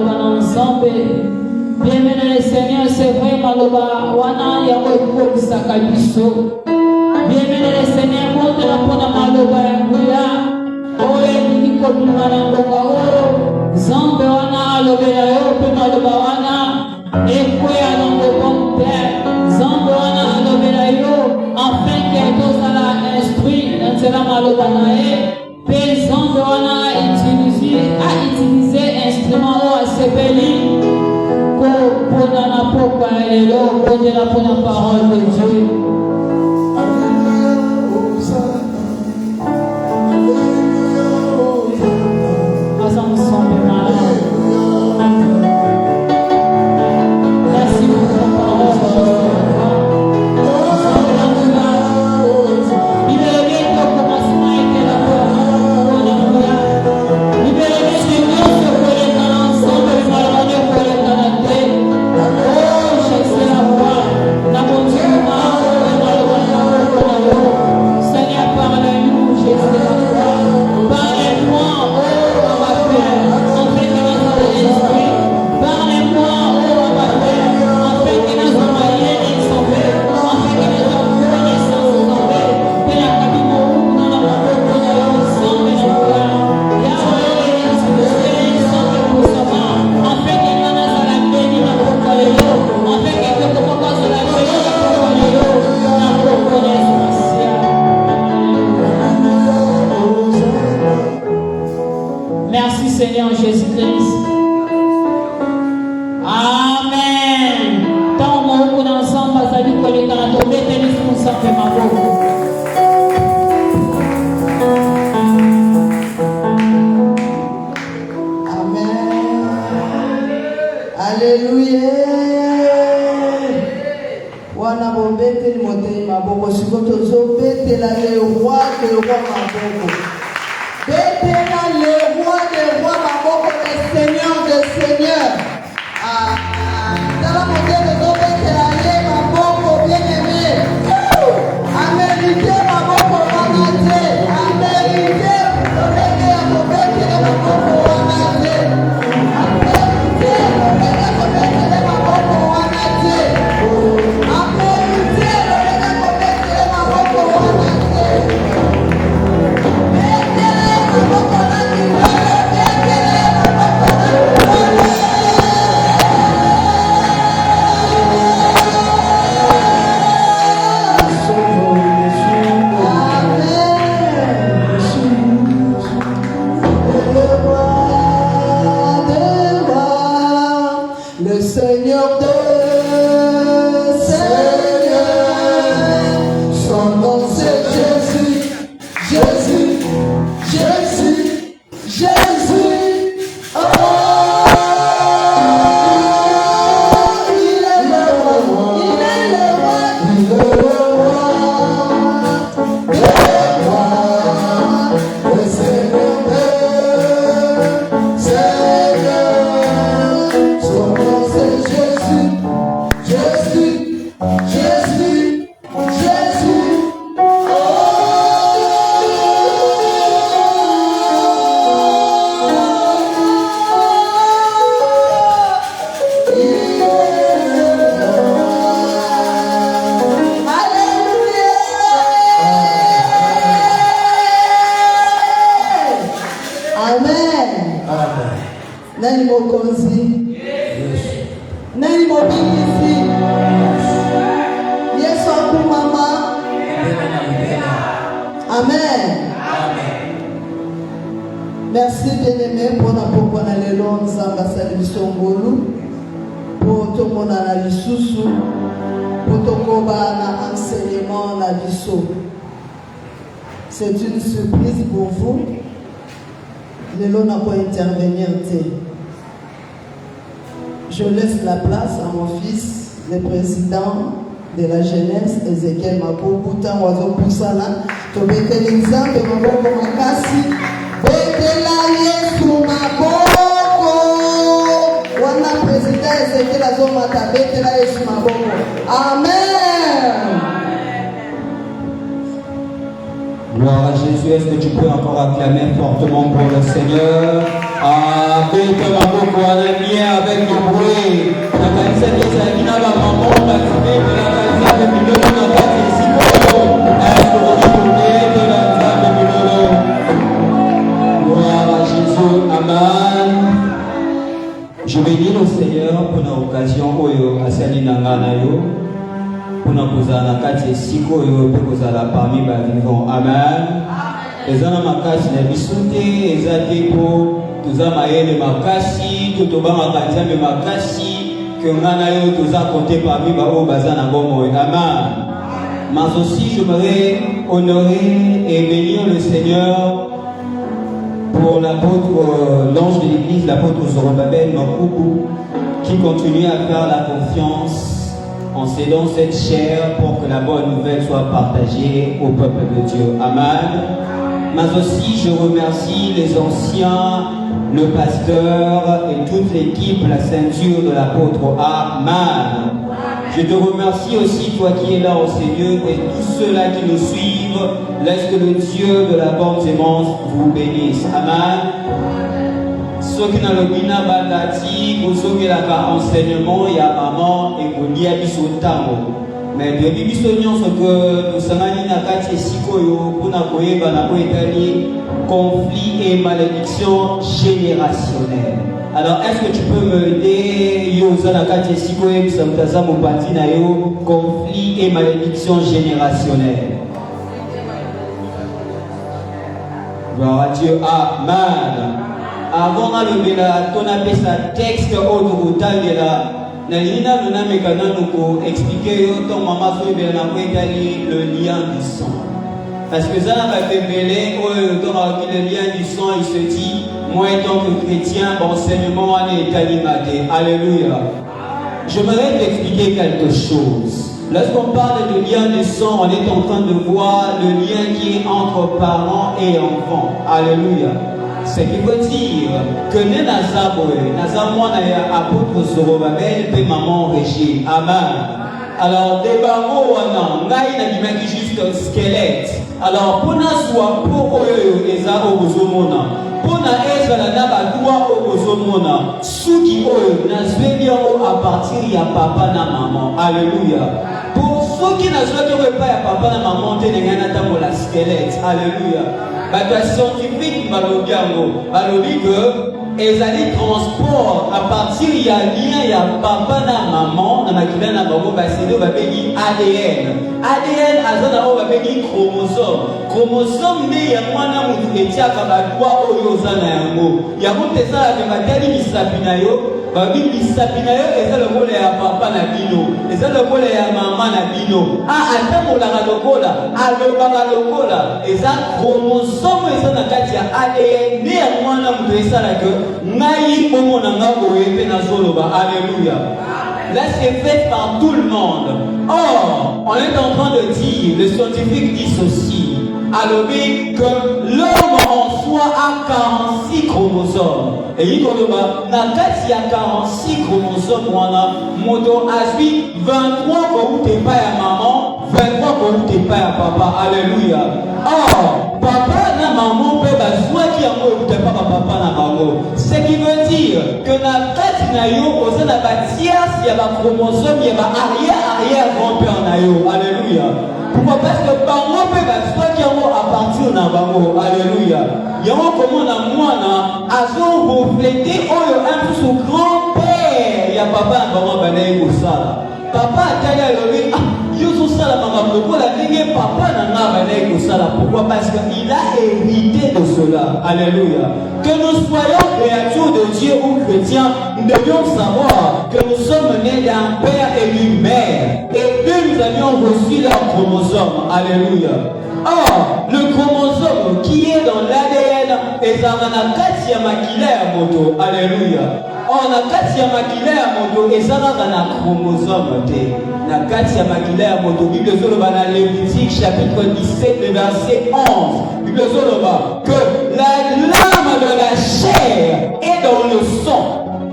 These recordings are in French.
maloba na nzambe. Bien-aimé Seigneur, c'est vrai maloba wana yango ekobisaka biso. Bien-aimé Seigneur, mondela mpona maloba ya nguya oyo elingi kobima na ngonga oyo nzambe wana alobela yo mpe maloba wana ekwea na ngomba mpe nzambe wana alobela yo afin ke tozala instruit na nzela maloba na ye mpe nzambe wana autilize instrument oyo asepeli kopona na pokwa ya lelo kondela mpona parole de Dieu. Seigneur Jésus-Christ. Amen. Tant mon ensemble, ça dit que les temps tombés, tenez mon sang fait ma voix. Amen. Alléluia. Wana bobete ni motei maboko sikoto zo bete la le roi de roi maboko. Bete la le roi de roi maboko, le Seigneur des seigneurs. Dans la montagne de zo bete la le maboko bien aimé. Amérité maboko wanate. Amérité bete ya bobete la maboko wanate. Amérité bete la maboko wanate. Le Seigneur des Seigneurs, son nom c'est Jésus, Jésus, Jésus, Jésus. Oh, il est le roi, il est le roi, il est le roi, le Seigneur des Seigneurs, son nom c'est Jésus, Jésus, Jésus, Jésus. Oh, il est le roi. Alléluia. Amen. Nani mokonzi? Nani mobikisi? Yesu akumama. Amen. Merci bien-aimé pour la pourquoi na lelo nzamba sali biso ngolu pour tomona na lisusu pour tokoba na enseignement na biso. C'est une surprise pour vous. Lelo n'a pas intervenir te. Je laisse la place à mon fils, le président de la jeunesse, Ezekiel Maboku, tant oiseau poussala, to beteli nzambe maboko makasi, betela Yesu maboko. Wana président Ezekiel azomata betela Yesu maboko. Amen. Gloire à Jésus. Est-ce que tu peux encore acclamer fortement pour le Seigneur? Avec ma beaucoup en lien avec le bruit. La canisa qui s'est la maman, la fille de la canisa de Milolo, la canisa si bon. Est-ce que vous connaissez de la canisa de Milolo? Gloire à Jésus, amen. Je bénis le Seigneur pour l'occasion où Asali Nanganayo, pour nous poser la canisa si bon, pour poser la parmi les vivants, amen. Les gens ma casse les bisoutés, les adépos, tous les maïens makasi, tout au bas magasin de makasi, que nganayo tous a compté parmi bao bazan gomo, amen. Mais aussi j'aimerais honorer et bénir le Seigneur pour l'apôtre, l'ange de l'église, l'apôtre Zorobabel Makoubou, qui continue à faire la confiance en cédant cette chair pour que la bonne nouvelle soit partagée au peuple de Dieu, amen. Mais aussi, je remercie les anciens, le pasteur et toute l'équipe, la ceinture de l'apôtre. Amen. Je te remercie aussi, toi qui es là au Seigneur, et tous ceux-là qui nous suivent. Laisse que le Dieu de la bonne sémence vous bénisse. Amen. Ceux qui n'ont pas bandati, vous avez enseignement, il y a maman et vous y avez sur mais depuis que nous sommes conflit et malédiction générationnelle. Alors, est-ce que tu peux me aider conflit et malédiction générationnelle? Gloire à Dieu, amen. Avant on appelle ça texte Nalina Luna Mekananuko expliquer autant maman le lien du sang. Parce que ça va te mêler le lien du sang, il se dit, moi étant que chrétien, enseignement est animaté. Alléluia. J'aimerais t'expliquer quelque chose. Lorsqu'on parle de lien du sang, on est en train de voir le lien qui est entre parents et enfants. Alléluia. Ce qui veut dire que nous avons apôtre Zorobabel et maman Régine. Amen. Alors, des barreaux, on a juste un squelette. Alors, pour nous, pour eux, pour à partir de papa et maman. Alléluia. Pour ceux qui n'ont pas papa et maman, ils la squelette. Alléluia. Les scientifiques balobi que ils allaient transport à partir il y a lien il y a papa na maman na makila na bango baselo babeli ADN azana o babeli chromosome ne ya mwana mutu etiaka badwa oyo ozana yango ya mutesa ke batali misapina yo babi misapina yo eza le rôle ya papa na bino eza le rôle ya mama na bino ata molanga lokola alobanga lokola eza chromosome eza na kati ya ADN ne ya mwana mutu esala ke ngai bomo na ngabo ebe na zoloba. Alléluia. Là c'est fait par tout le monde. Or on est en train de dire, les scientifiques disent aussi alors que l'homme en soi a 46 chromosomes. Et il dit que na kati ya 46 chromosomes wana moto azwi 23 ko ute pa ya maman, 23 ko ute pa ya papa. Alléluia. Or papa na maman pe bazwa ki yango ute pa papa na bango. Ce qui veut dire que na kati na yo ozana ba tiers ya ba chromosome ya ba arrière grand-père na yo. Alléluia. Pourquoi? Parce que bango pe bazwa ki yango à partir na bango. Alléluia. Yango comment na mwana azo refléter oyo un sous grand-père ya papa na bango banayi kosala. Papa atali alobi yo sala makambo la ndenge papa na nga banayi kosala. Pourquoi? Parce qu'il a hérité de cela. Alléluia. Que nous soyons créatures de Dieu ou chrétiens, nous devions savoir que nous sommes nés d'un père et d'une mère et que nous avions reçu leur chromosome. Alléluia. Or, le chromosome qui est dans l'ADN est dans la kati ya makila ya moto. Alléluia. Or, na kati ya makila ya moto ezalaka na chromosome te. Na kati ya makila ya moto, Bible zoloba na Lévitique chapitre 17 le verset 11. Bible zoloba que la lame de la chair est dans le sang.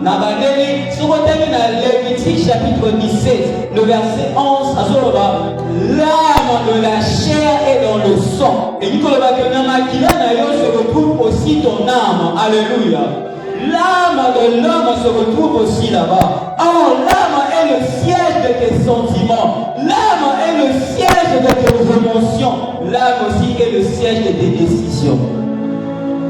Nabadeli, si vous regardez dans Lévitique chapitre 17, le verset 11, l'âme de la chair est dans le sang. Et il dit que se retrouve aussi ton âme. Alléluia. l'âme de l'homme se retrouve aussi là-bas. Or, l'âme est le siège de tes sentiments. L'âme est le siège de tes émotions. L'âme aussi est le siège de tes décisions.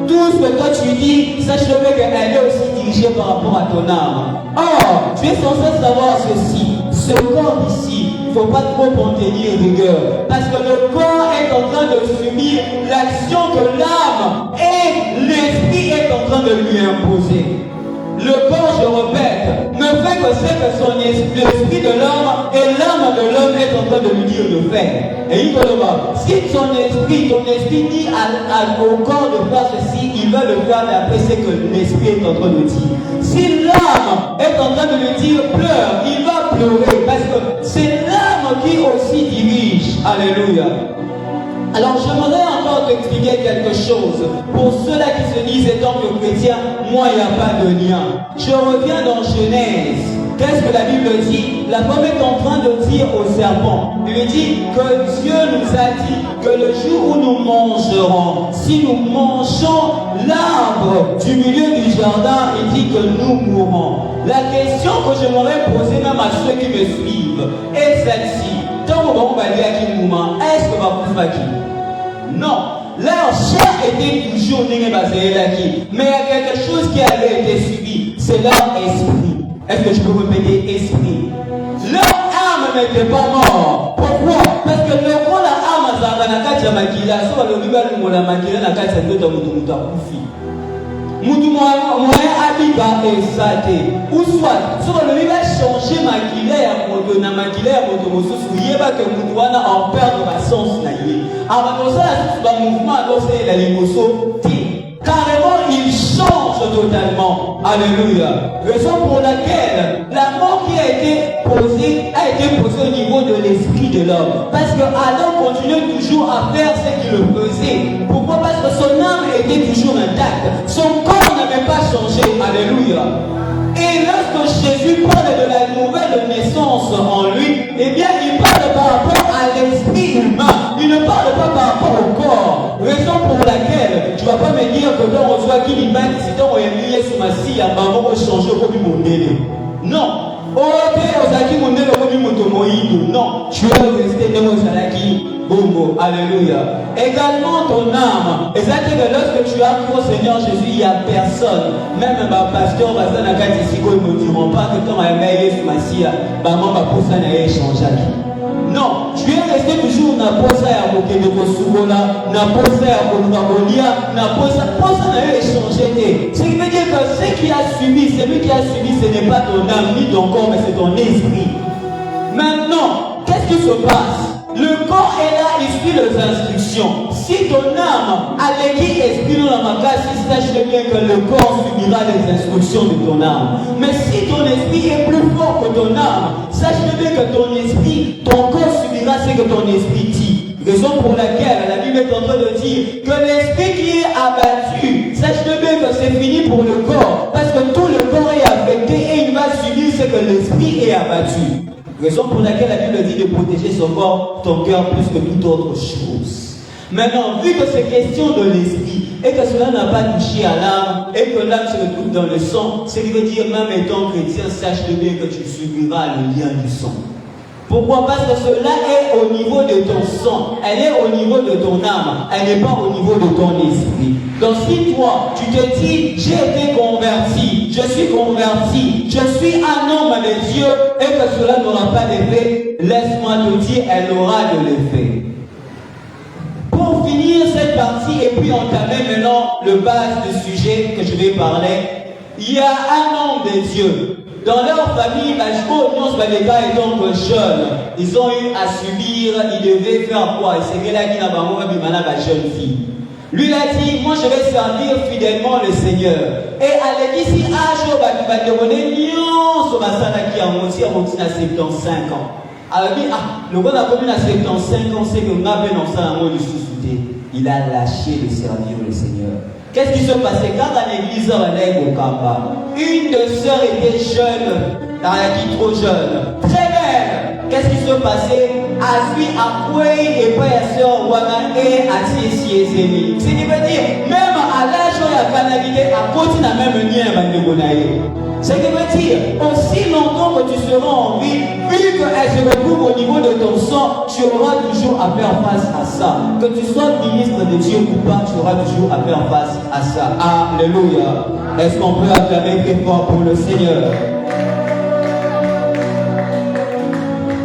Tout ce que toi tu dis, sache-le qu'elle est aussi dirigée par rapport à ton âme. Or, tu es censé savoir ceci. Ce corps ici, il ne faut pas trop en tenir rigueur. Parce que le corps est en train de subir l'action que l'âme et l'esprit est en train de lui imposer. Le corps, je répète, ne fait que ce que son esprit, l'esprit de l'homme et l'âme de l'homme est en train de lui dire de faire. Et il veut le voir. Si ton esprit dit au corps de faire ceci, il va le faire, mais après c'est que l'esprit est en train de dire. Si l'âme est en train de lui dire pleure, il va pleurer parce que c'est l'âme qui aussi dirige. Alléluia. Alors j'aimerais encore t'expliquer quelque chose. Pour ceux-là qui se disent étant que chrétien, moi il n'y a pas de lien. Je reviens dans Genèse. Qu'est-ce que la Bible dit? La femme est en train de dire au serpent. Il lui dit que Dieu nous a dit que le jour où nous mangerons, si nous mangeons l'arbre du milieu du jardin, il dit que nous mourrons. La question que j'aimerais poser même à ceux qui me suivent est celle-ci. Est-ce que va faire qui? Non. Leur chair était toujours basée, mais il y a quelque chose qui avait été subi. C'est leur esprit. Est-ce que je peux répéter esprit? Leur âme n'était pas morte. Pourquoi? Parce que le rôle de l'âme, c'est la carte de Makila. Soit le rival de la Makila, la carte de Moutoumouta Koufi. Moutoumouta Abiba et Sate. Ou soit, le rival changer Makila et Moutoumouta Makila et Moutoumouta Soulieba que Moutouana en perd de sens naïe. Alors, ça, c'est un mouvement à la limoso. Carrément, il change totalement. Alléluia. Raison pour laquelle la mort qui a été posée au niveau de l'esprit de l'homme. Parce que Adam continuait toujours à faire ce qu'il faisait. Pourquoi? Parce que son âme était toujours intacte. Son corps n'avait pas changé. Alléluia. Et lorsque Jésus parle de la nouvelle naissance en lui, eh bien, il parle par rapport à l'esprit humain. Il ne parle pas par rapport au corps. Raison pour laquelle tu ne vas pas me dire que dans on soit qui l'image, si on est lié sous ma scie, à maman va changer au mon délai. Non. Non, tu es resté dans mon salaki. Bongo, alléluia. Également ton âme. Et ça dit que lorsque tu as cru au Seigneur Jésus, il n'y a personne. Même ma pasteur, ils ne diront pas que ton âme sous ma scie, maman va pour ça n'a changé. Non, tu es resté toujours dans la posa à Mokende Kosugola, dans la posa à Konuagolia, dans la posa n'a échangé. Ce qui veut dire que ce qui a subi, celui qui a subi, ce n'est pas ton âme ni ton corps, mais c'est ton esprit. Maintenant, qu'est-ce qui se passe? Le corps est là, il suit les instructions. Si ton âme a l'équipe esprit dans la macasse, sache bien que le corps subira les instructions de ton âme. Mais si ton esprit est plus fort que ton âme, sache bien que ton esprit, ton corps subira ce que ton esprit dit. Raison pour laquelle la Bible est en train de dire que l'esprit qui est abattu, sache bien que c'est fini pour le corps. Parce que tout le corps est affecté et il va subir ce que l'esprit est abattu. Raison pour laquelle la Bible dit de protéger son corps, ton cœur plus que toute autre chose. Maintenant, vu que c'est question de l'esprit et que cela n'a pas touché à l'âme et que l'âme se retrouve dans le sang, ce qui veut dire même étant chrétien, sache bien que tu subiras le lien du sang. Pourquoi? Parce que cela est au niveau de ton sang, elle est au niveau de ton âme, elle n'est pas au niveau de ton esprit. Donc si toi, tu te dis, j'ai été converti, je suis converti, je suis un homme de Dieu, et que cela n'aura pas d'effet, laisse-moi te dire, elle aura de l'effet. Pour finir cette partie et puis entamer maintenant le base du sujet que je vais parler, il y a un homme de Dieu. Dans leur famille, étant jeunes, ils ont eu à subir, ils devaient faire quoi? Et c'est là qui n'a pas la jeune fille. Lui il a dit, moi je vais servir fidèlement le Seigneur. Et à l'église, il a 75 ans. Alors il dit, le gars a commis à 75 ans, c'est que il a lâché de servir le Seigneur. Qu'est-ce qui se passait quand à l'église au Kamba? Une de sœurs était jeune, elle dit trop jeune, très belle. Qu'est-ce qui se passait? Asui a coué et pas à sœur Wana et à Tiesi. Ce qui veut dire, même à l'âge où il y a banalité à côté n'a même lien avec le bonaïe. Ce qui veut dire, aussi longtemps que tu seras en vie, vu qu'elle se retrouve au niveau de ton sang, tu auras toujours à faire face à ça. Que tu sois ministre de Dieu ou pas, tu auras toujours à faire face à ça. Alléluia. Est-ce qu'on peut acclamer très fort pour le Seigneur?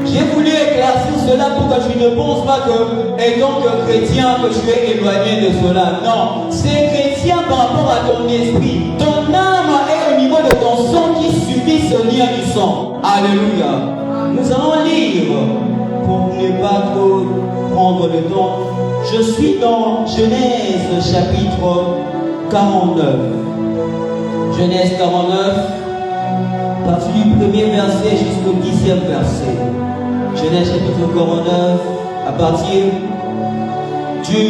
J'ai voulu éclaircir cela pour que tu ne penses pas que, étant que chrétien, que tu es éloigné de cela. Non, c'est chrétien par rapport à ton esprit. Ton âme est au niveau de ton sang qui subit ce lien du sang. Alléluia. Nous allons lire, pour ne pas trop prendre le temps. Je suis dans Genèse chapitre 49. Genèse 49, à partir du premier verset jusqu'au 10e verset. Genèse chapitre 49, à partir du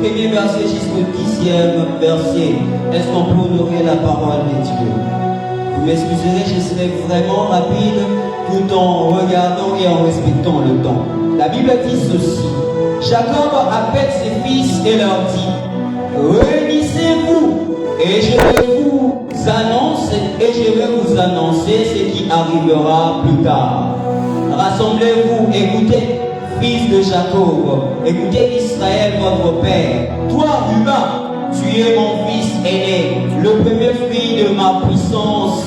premier verset jusqu'au 10e verset. Est-ce qu'on peut honorer la parole de Dieu? Vous m'excuserez, je serai vraiment rapide tout en regardant et en respectant le temps. La Bible dit ceci. Jacob appelle ses fils et leur dit: réunissez-vous et je vais vous annoncer ce qui arrivera plus tard. Rassemblez-vous, écoutez, fils de Jacob, écoutez Israël, votre père. Toi, Ruben, tu es mon fils aîné, le premier fruit de ma puissance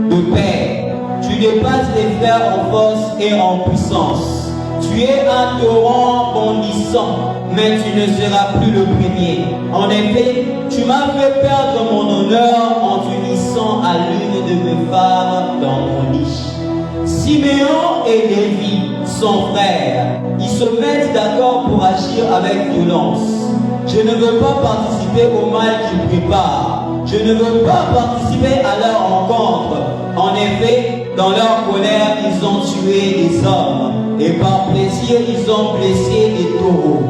de père. Tu dépasses les frères en force et en puissance. Tu es un torrent bondissant, mais tu ne seras plus le premier. En effet, tu m'as fait perdre mon honneur en t'unissant à l'une de mes femmes dans mon lit. Siméon et Lévi, son frère, ils se mettent d'accord pour agir avec violence. Je ne veux pas participer au mal qu'ils préparent. Je ne veux pas participer à leur rencontre. En effet, dans leur colère, ils ont tué des hommes. Et par plaisir, ils ont blessé des taureaux.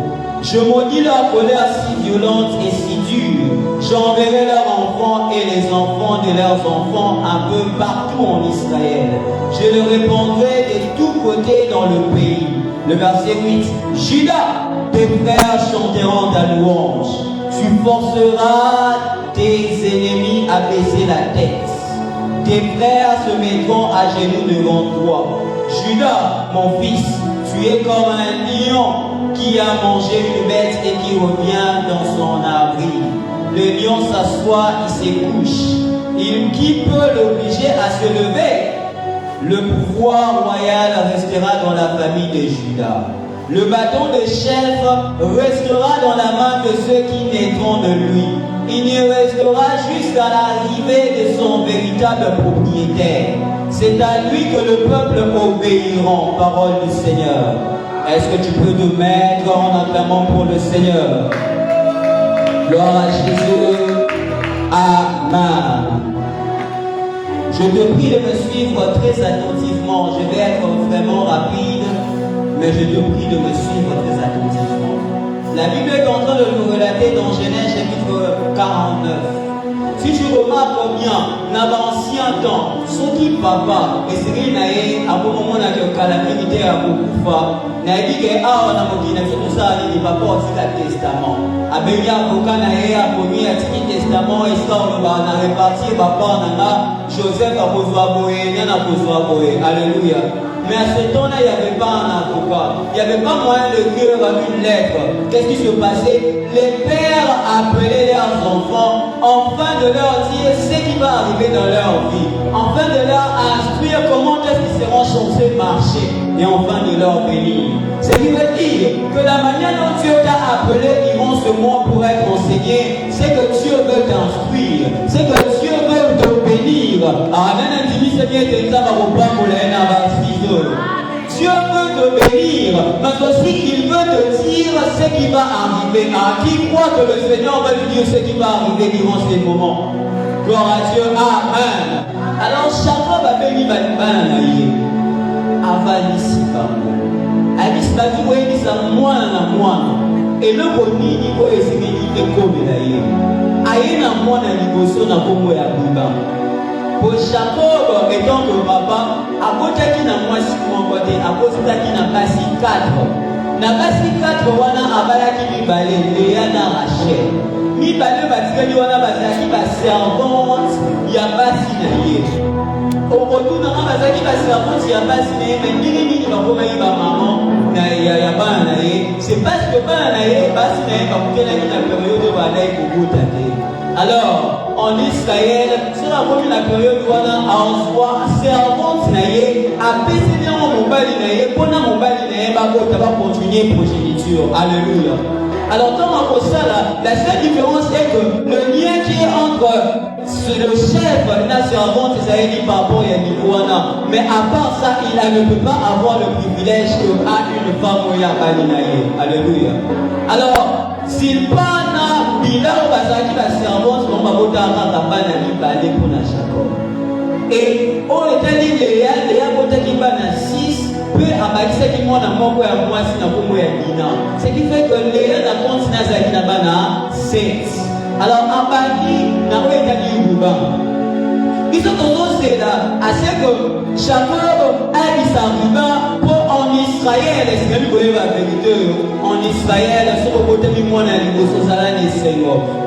Je maudis leur colère si violente et si dure. J'enverrai leurs enfants et les enfants de leurs enfants un peu partout en Israël. Je le répandrai de tous côtés dans le pays. Le verset 8. Judas, tes frères chanteront ta louange. Tu forceras tes ennemis à baisser la tête. Tes frères se mettront à genoux devant toi. Judas, mon fils, tu es comme un lion qui a mangé une bête et qui revient dans son abri. Le lion s'assoit, il se couche. Qui peut l'obliger à se lever? Le pouvoir royal restera dans la famille de Judas. Le bâton de chef restera dans la main de ceux qui naîtront de lui. Il y restera jusqu'à l'arrivée de son véritable propriétaire. C'est à lui que le peuple obéira. Parole du Seigneur. Est-ce que tu peux te mettre en acclamant pour le Seigneur? Gloire à Jésus. Amen. Je te prie de me suivre très attentivement. Je vais être vraiment rapide, mais je te prie de me suivre très attentivement. La Bible est en train de nous relater dans Genèse chapitre 49. Si tu remarques bien, dans l'ancien temps, ceux qui papa, et c'est qu'il y a un moment où il y a calamité à beaucoup. Il y a dit que on a tout ça, il papa aussi le testament. Il y a avocat a promis un petit testament, et ça on a réparti papa Joseph a posé à boé, alléluia. Mais à ce temps-là, il n'y avait pas un avocat. Il n'y avait pas moyen d'écrire une lettre. Qu'est-ce qui se passait? Les pères appelaient leurs enfants afin de leur dire ce qui va arriver dans leur vie. Afin de leur instruire comment est-ce qu'ils seront censés marcher. Et enfin de leur bénir. Ce qui veut dire que la manière dont Dieu t'a appelé durant ce mois pour être enseigné, c'est que Dieu veut t'instruire. C'est que Dieu veut te bénir. Dieu veut te bénir, mais aussi il veut te dire ce qui va arriver. À qui croit que le Seigneur va lui dire ce qui va arriver durant ces moments? Gloire à Dieu, amen. Alors Jacob a béni Balanaïe. Avalisi Bango. Alice Badi Wendisa Mwana Mwana. Et le Bonini ko Esigini Ekobelaye. Aïna Mwana Liboso na Kongo ya Buba. Pour Jacob, étant que papa, à côté qui n'a moins si mon côté, à côté qui n'a pas si 4. N'a pas si 4, on a abalaki mi balé, Léa n'a Rachel. mibale batikali wana bazalaki baservante ya basi na ye. Okotuna nga bazalaki baservante ya basi na ye, me ndenge nini bakomaki bamaman ya bana na ye? C'est parce que bana na ye basi na ye bakutelaki na période oyo bazalaki kobota te. Alors, en Israël, sur la première période, on a servante naïe, apaiser mon mobile naïe, pour mon mobile naïe, va continuer progéniture. Alléluia. Alors, dans la seule différence est que le lien qui est entre le chef et la servante, ça est par rapport à Nicoana. Mais à part ça, il ne peut pas avoir le privilège qu'a une femme ou naïe. Alléluia. Alors, s'il pas Bila bazaki ba servante on va boter kaka bana libale pour na Jacob. Et on etali Léa botaki bana 6 peu abakisaki mwana moko ya mwasi na kombo ya Dina. Ce qui fait que Léa na continue azaki na bana 7. Alors abaki na etali Ruba. Ils sont tous là à ce que Jacob a dit sa Ruba pour en Israël, est-ce que vous voyez la vérité? En Israël, ce que vous avez dit, moi,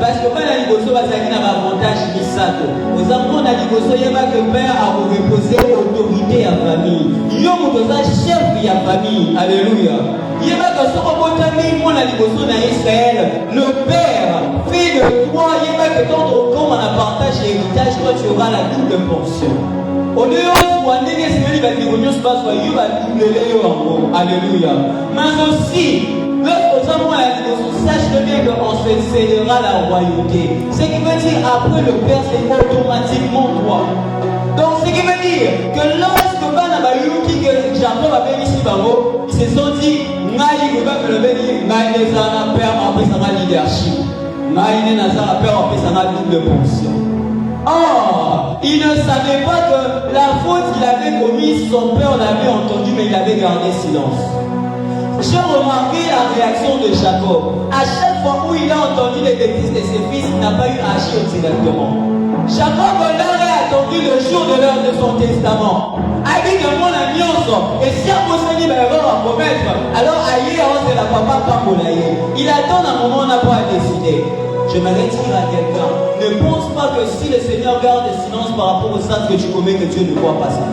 parce que quand la ligoso va s'agir d'un avantage qui s'attend. Aux enfants, la ligoso, il y a que le père a reposé l'autorité à la famille. Il y a un chef de la famille. Alléluia. Il y a que ce que vous avez dit, moi, la ligoso dans Israël, le père fait de toi, il y a que quand on a partage l'héritage, toi, tu auras la double portion. Au lieu de alléluia. Mais aussi, lorsqu'on sache bien qu'on se cédera la royauté. Ce qui veut dire après le Père, c'est automatiquement toi. Donc ce qui veut dire que lorsque Jacob a béni ici, ils se sont dit, après ça va leadership. Après ça va double portion. Or, il ne savait pas que la faute qu'il avait commise, son père l'avait entendu, mais il avait gardé silence. J'ai remarqué la réaction de Jacob. À chaque fois où il a entendu les bêtises de ses fils, il n'a pas eu à agir directement. Jacob leur a attendu le jour de l'heure de son testament. A dit que mon alliance, et si un conseiller va avoir à promettre, alors ailleurs, c'est la papa pas pour l'aïe. Il attend un moment, on n'a pas à décider. Je m'arrête dire à quelqu'un, ne pense pas que si le Seigneur garde le silence par rapport aux actes que tu commets, que Dieu ne voit pas ça.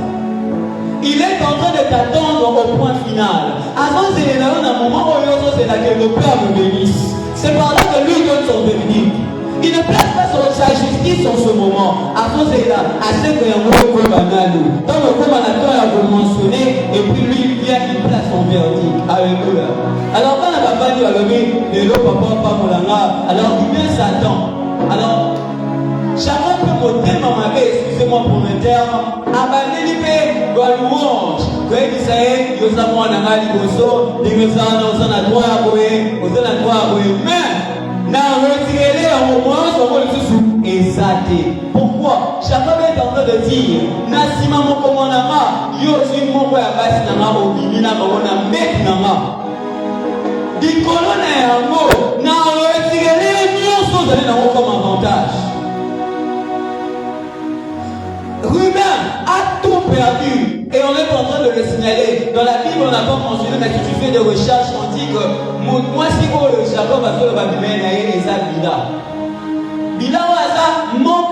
Il est en train de t'attendre au point final. Avant, c'est là un moment où c'est là que le Père me bénisse. C'est par là que lui donne son verdict. Il ne place pas sa justice en ce moment. Avant, c'est là, à ce qu'il y a un mot comme banal. Dans le commandant, il a mentionné, et puis lui, il vient, il place son verdict. Alléluia. Alors, quand la papa dit à l'homme, les lots, papa, pas molanga, alors il vient Satan. Alors, chacun peut monter ma main, excusez-moi pour le terme, abandonner la louange. Quand il s'agit de savoir un amal, il faut dire que ça, on a droit à courir, on a droit à courir. Mais, n'a retiré un moment, on va le sous exalté. Pourquoi? Chacun est en train de dire, Nassima mon commandement, yo suis mon frère à base n'a au bimina, on a met n'a. Dit colonne un mot, n'a retiré les choses dans comme avantage. Ruben a tout perdu et on est en train de le signaler. Dans la Bible, on n'a pas mentionné, mais si tu fais des recherches, on dit que moi, si le Jacob a fait le babymène et Eza Bila. Bila ou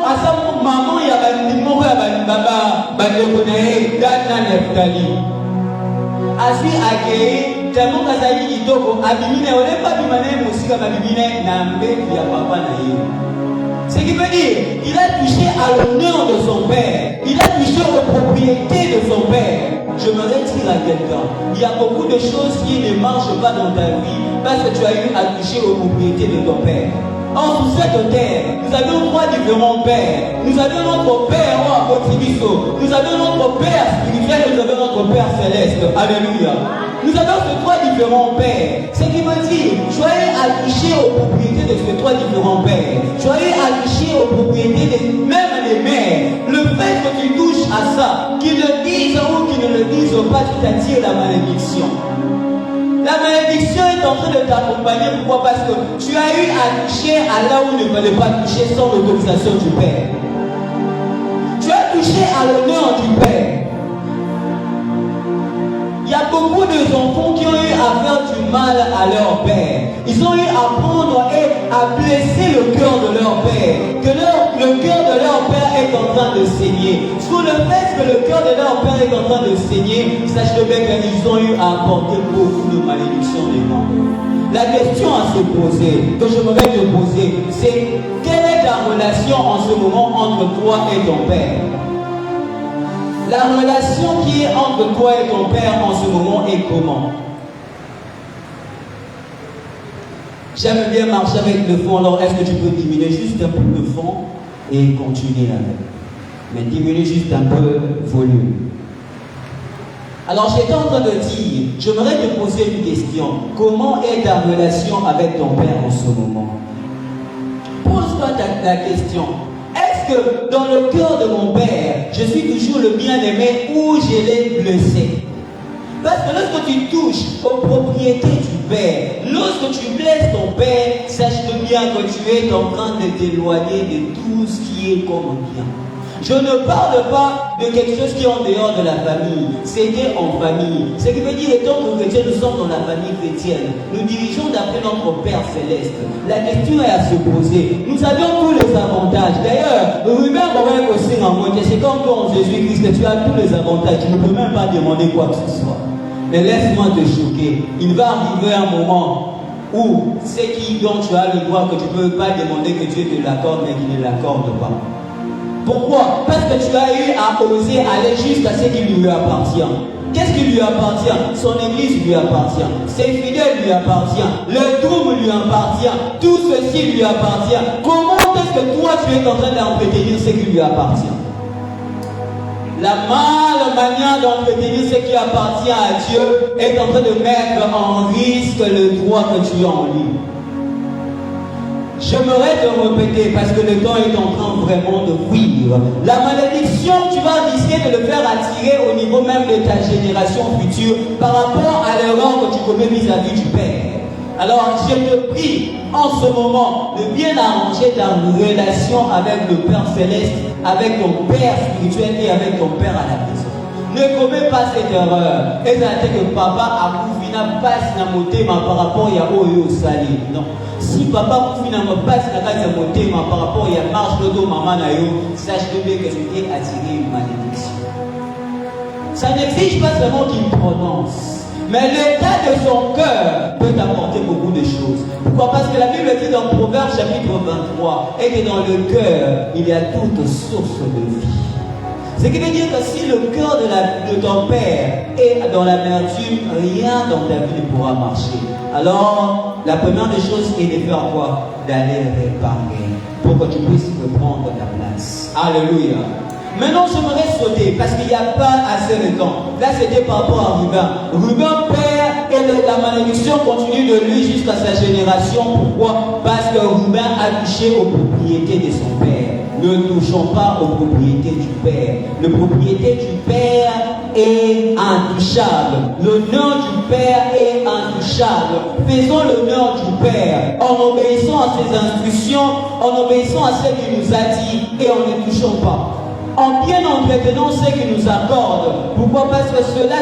Asa, maman, il y a un baba, Dana Neftali. Asi Agé, tellement qu'Azali Idoko, Abimine, on n'est pas bimane, mais aussi comme Abimine, Nambe, qui a papa naïe. Ce qui veut dire, il a touché à l'honneur de son père. Il a touché aux propriétés de son père. Je me retire à quelqu'un. Il y a beaucoup de choses qui ne marchent pas dans ta vie parce que tu as eu à toucher aux propriétés de ton père. Or, sur cette terre, nous avions trois différents pères. Nous avions notre père à Kotibiso. Nous avions notre père spirituel et nous avions notre père céleste. Alléluia. Nous avons ces trois différents pères. Ce qui veut dire, tu as eu à toucher aux propriétés de ces trois différents pères. Tu as eu à toucher aux propriétés même des mères. Le fait que tu touches à ça, qu'ils le disent ou qu'ils ne le disent pas, tu t'attires la malédiction. La malédiction est en train de t'accompagner. Pourquoi? Parce que tu as eu à toucher à là où il ne fallait pas toucher sans l'autorisation du Père. Tu as touché à l'honneur du Père. Il y a beaucoup d'enfants qui ont eu à faire du mal à leur père. Ils ont eu à prendre et à blesser le cœur en train de saigner, sous le fait que le cœur de leur père est en train de saigner, sachez bien qu'ils ont eu à apporter beaucoup de malédictions devant eux. La question à se poser, que j'aimerais te poser, c'est quelle est ta relation en ce moment entre toi et ton père? La relation qui est entre toi et ton père en ce moment est comment? J'aime bien marcher avec le fond, alors est-ce que tu peux diminuer juste un peu le fond et continuer avec? Mais diminuer juste un peu le volume. Alors j'étais en train de dire, j'aimerais te poser une question. Comment est ta relation avec ton père en ce moment? Pose-toi la question. Est-ce que dans le cœur de mon père, je suis toujours le bien-aimé ou je l'ai blessé? Parce que lorsque tu touches aux propriétés du père, lorsque tu blesses ton père, sache-le bien que tu es en train de t'éloigner de tout ce qui est comme bien. Je ne parle pas de quelque chose qui est en dehors de la famille. C'était en famille. Ce qui veut dire, étant que chrétiens, nous sommes dans la famille chrétienne. Nous dirigeons d'après notre Père Céleste. La question est à se poser. Nous avions tous les avantages. D'ailleurs, Ruben aussi en moi, c'est comme toi en Jésus-Christ, tu as tous les avantages. Tu ne peux même pas demander quoi que ce soit. Mais laisse-moi te choquer. Il va arriver un moment où c'est qui dont tu as le droit que tu ne peux pas demander que Dieu te l'accorde, mais qu'il ne l'accorde pas. Pourquoi? Parce que tu as eu à oser aller jusqu'à ce qui lui appartient. Qu'est-ce qui lui appartient? Son église lui appartient. Ses fidèles lui appartiennent. Le trouble lui appartient. Tout ceci lui appartient. Comment est-ce que toi tu es en train d'entretenir ce qui lui appartient? La male manière d'entretenir ce qui appartient à Dieu est en train de mettre en risque le droit que tu as en lui. J'aimerais te répéter parce que le temps est en train vraiment de fuir. La malédiction, tu vas risquer de le faire attirer au niveau même de ta génération future par rapport à l'erreur que tu commets vis-à-vis du Père. Alors, je te prie en ce moment de bien arranger ta relation avec le Père Céleste, avec ton Père spirituel et avec ton Père à la maison. Ne commets pas cette erreur. Et ça que papa a koufina passe na motema par rapport à Oyo Sali. Non. Si papa koufina passe na kati ya motema par rapport à marche l'auto maman na yo, sache bien que tu es attiré une malédiction. Ça n'exige pas seulement qu'il prononce, mais l'état de son cœur peut apporter beaucoup de choses. Pourquoi? Parce que la Bible dit dans Proverbes chapitre 23, et que dans le cœur, il y a toute source de vie. Ce qui veut dire que si le cœur de ton père est dans l'amertume, rien dans ta vie ne pourra marcher. Alors, la première des choses est de faire quoi? D'aller réparer pour que tu puisses reprendre ta place. Alléluia. Maintenant, j'aimerais sauter parce qu'il n'y a pas assez de temps. Là, c'était par rapport à Ruben. Ruben père et la malédiction continue de lui jusqu'à sa génération. Pourquoi? Parce que Ruben a touché aux propriétés de son père. Ne touchons pas aux propriétés du Père. La propriété du Père est intouchable. L'honneur du Père est intouchable. Faisons l'honneur du Père en obéissant à ses instructions, en obéissant à ce qu'il nous a dit et en ne touchons pas. En bien entretenant ce qu'il nous accorde. Pourquoi? Parce que cela,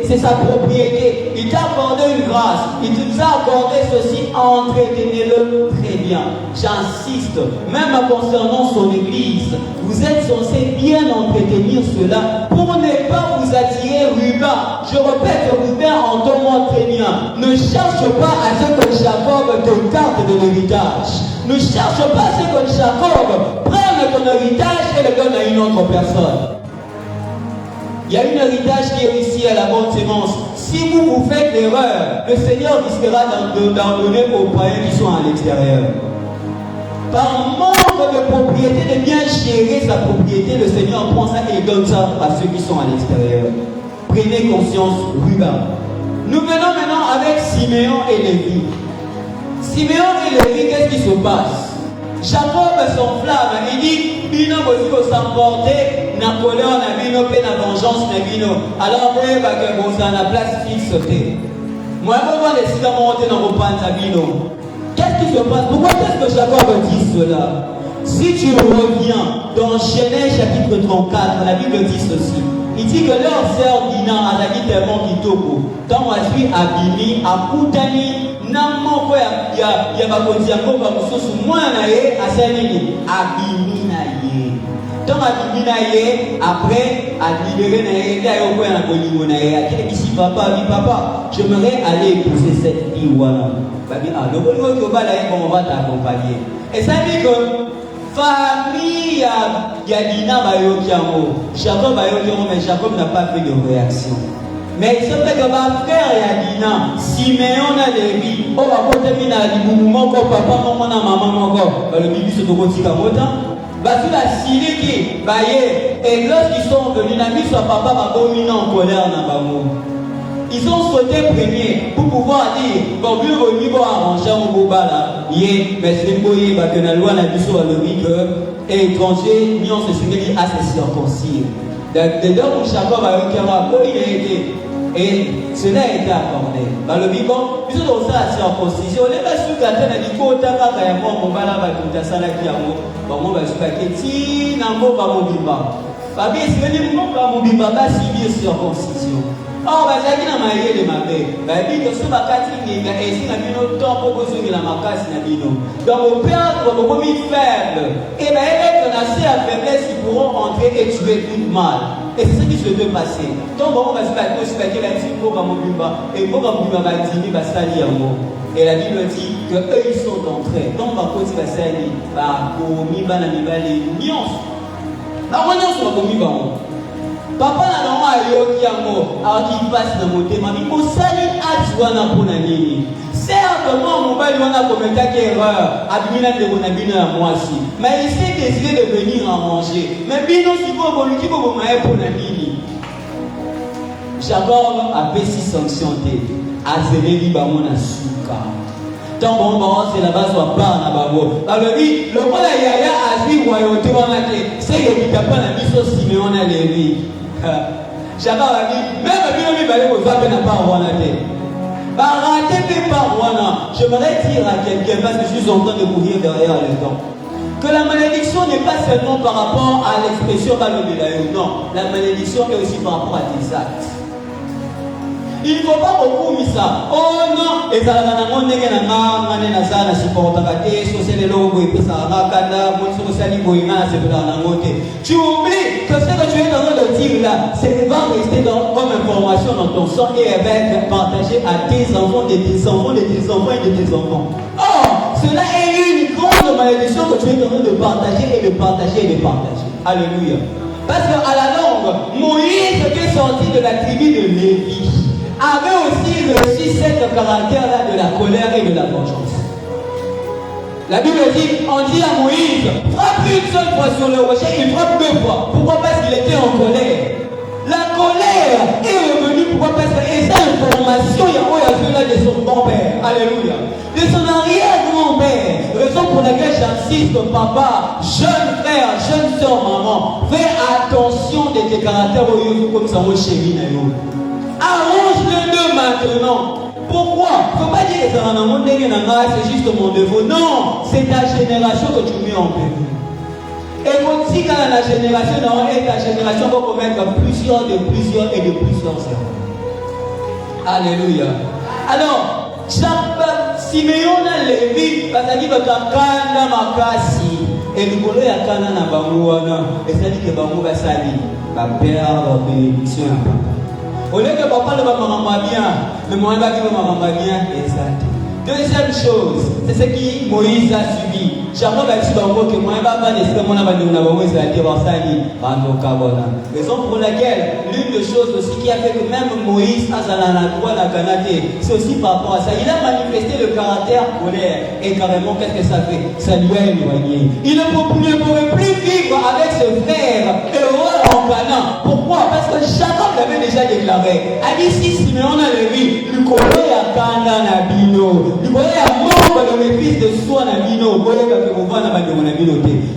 c'est sa propriété. Il t'a accordé une grâce. Il nous a accordé ceci. Entretenez-le très bien. J'insiste, même concernant son église, vous êtes censé bien entretenir cela pour ne pas vous attirer Ruben. Je répète, Ruben, entends-moi très bien. Ne cherche pas à ce que Jacob te garde de l'héritage. Ne cherche pas à ce que Jacob prenne ton héritage et le donne à une autre personne. Il y a un héritage qui est ici à la bonne sémence. Si vous faites l'erreur, le Seigneur risquera d'en donner aux païens qui sont à l'extérieur. Par manque de propriété, de bien gérer sa propriété, le Seigneur prend ça et donne ça à ceux qui sont à l'extérieur. Prenez conscience, Ruben. Nous venons maintenant avec Siméon et Lévi. Siméon et Lévi, qu'est-ce qui se passe? Jacob s'enflamme, il dit Bino Bosiko s'emporter, Napoléon n'a bino, paix na vengeance n'a bino. Alors vous voyez que vous avez la place fixe. Moi, je vais décider de monter dans vos pannes bino. Qu'est-ce qui se passe? Pourquoi est-ce que Jacob dit cela? Si tu reviens dans Genèse chapitre 34, la Bible dit ceci. Il dit que leur sœur Dina a dit tellement kitoko. Dans ma vie, Abimi, Akutani, Namoko ya bakonzi yango ba mususu mwana na ye asalini Abimi na ye. Tant à Bimina, après, à libérer Naïe, à Yoko et à Bolimo Naïe, qui est ici, papa, oui, papa, j'aimerais aller épouser cette fille. Babi, ah, le Bolimo qui va là, on va t'accompagner. Et ça dit que, famille, Yadina Bayokiamo, Jacob Bayokiamo, mais Jacob n'a pas fait de réaction. Mais il se fait que ma frère Yadina, Siméon a des vies, on va porter mina à l'imoumou, papa, maman, le bibi se trouve aussi comme autant. Parce que la Syrie qui, et lorsqu'ils sont venus, n'a mis son papa va dominer en colère dans Bamou. Ils ont sauté premier pour pouvoir dire, bon, mieux au niveau arrangé au Boba là, mais c'est beau, parce que la loi n'a vu sur le riz que, et étranger, nous on se souvient à se circoncire. Dedans, Jacob a eu il a été. Et cela a été accordé. Dans le Bible, nous avons ça à circoncision. Les personnes qui ont dit qu'on a fait un bon bala, on a fait un bon bala, on a fait un bon bala. Babi, est-ce que les gens qui ont dit baba suivi circoncision? Oh, bah j'ai dit na maïe de ma mère. Babi, que ce bakati n'est et si n'a bino temps pour que la macasse n'a bino. Donc au père, comme au commis faible, et bien elle est assez à faiblesse qui pourront entrer et tuer tout mal. Et c'est ce qui se peut passer. Donc on va se battre aussi avec la petite pour mon bimba et pour mon bimba va dire va salir un mot. Et la Bible dit que eux ils sont entrés. Donc va côté va salir va pour miba na miba les nuances. La nuance va pour miba. Papa n'a pas à yoki yango alors qu'il passe dans mon thème. Mais pour salir à tuana pour nani. Certainement, mon père a commis une erreur. Abimina de Bonabino à moi aussi. Mais il s'est décidé de venir en manger. Mais Bino, si vous voulez, qui vous m'avez pour la mini. Jacob a fait 6 sanctions. Azéléli Bamona Souka. Tant bon, c'est là-bas, soit pas en ababo. Alors, lui, le roi de Yaya a dit, royauté, on a dit, c'est que tu n'as pas la mission Siméon à Lévi. Jacob a dit, même Bino, il va aller au Fabien n'a pas en dit. J'aimerais dire à quelqu'un, parce que je suis en train de courir derrière le temps, que la malédiction n'est pas seulement par rapport à l'expression non, la malédiction est aussi par rapport à tes actes. Il ne faut pas beaucoup mis ça. Oh non, et ça n'a pas de tu oublies que ce que tu es en train de dire là, c'est va rester comme information dans ton sang et elle va être partagée à tes enfants, de tes enfants, de tes enfants et de tes enfants. Or, cela est une grande malédiction que tu es en train de partager et de partager et de partager. Alléluia. Parce qu'à la longue, Moïse qui est sorti de la tribu de Lévi avait aussi reçu cette caractère-là de la colère et de la vengeance. La Bible dit, on dit à Moïse, frappe une seule fois sur le rocher, il frappe 2 fois. Pourquoi? Parce qu'il était en colère. La colère est revenue, pourquoi? Parce que cette information, il y a là de son grand-père. Alléluia. De son arrière-grand-père. Raison pour laquelle j'insiste, papa, jeune frère, jeune soeur, maman, fais attention de tes caractères comme ça, mon chéri. Arrange les deux maintenant. Pourquoi? Il ne faut pas dire que c'est juste mon défaut. Non, c'est ta génération que tu mets en péril. Et aussi quand la génération est ta génération va commettre plusieurs erreurs. Alléluia. Alors, Siméon a levé parce qu'il va kanda makasi et le colo ya kana na banguana et ça dit que bangu va sali va perdre bénédiction à papa. Au lieu que papa ne va me bien, mais moi je vais me bien, exact. Deuxième chose, c'est ce que Moïse a subi. Jacob a dit que moi je vais raison pour laquelle l'une des choses aussi qui a fait que même Moïse a la droit la canadé, c'est aussi par rapport à ça. Il a manifesté le caractère colère et carrément qu'est-ce que ça fait? Ça lui a éloigné. Il ne pourrait plus vivre avec ses frères heureux en Canaan. Pourquoi? Parce que Jacob l'avait déjà déclaré. A dit si Siméon a levé, le colère à Canaan à Bino.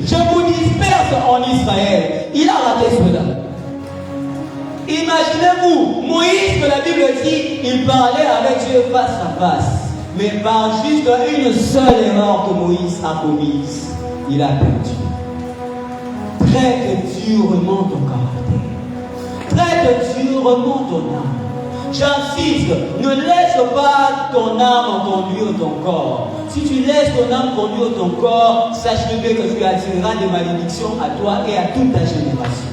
Je vous disperse en Israël. Il a raté cela. Imaginez-vous, Moïse, que la Bible dit, il parlait avec Dieu face à face. Mais par juste une seule erreur que Moïse a commise, il a perdu. Traite durement ton caractère. Traite durement ton âme. J'insiste, ne laisse pas ton âme conduire ton corps. Si tu laisses ton âme conduire ton corps, sache-le bien que tu attireras des malédictions à toi et à toute ta génération.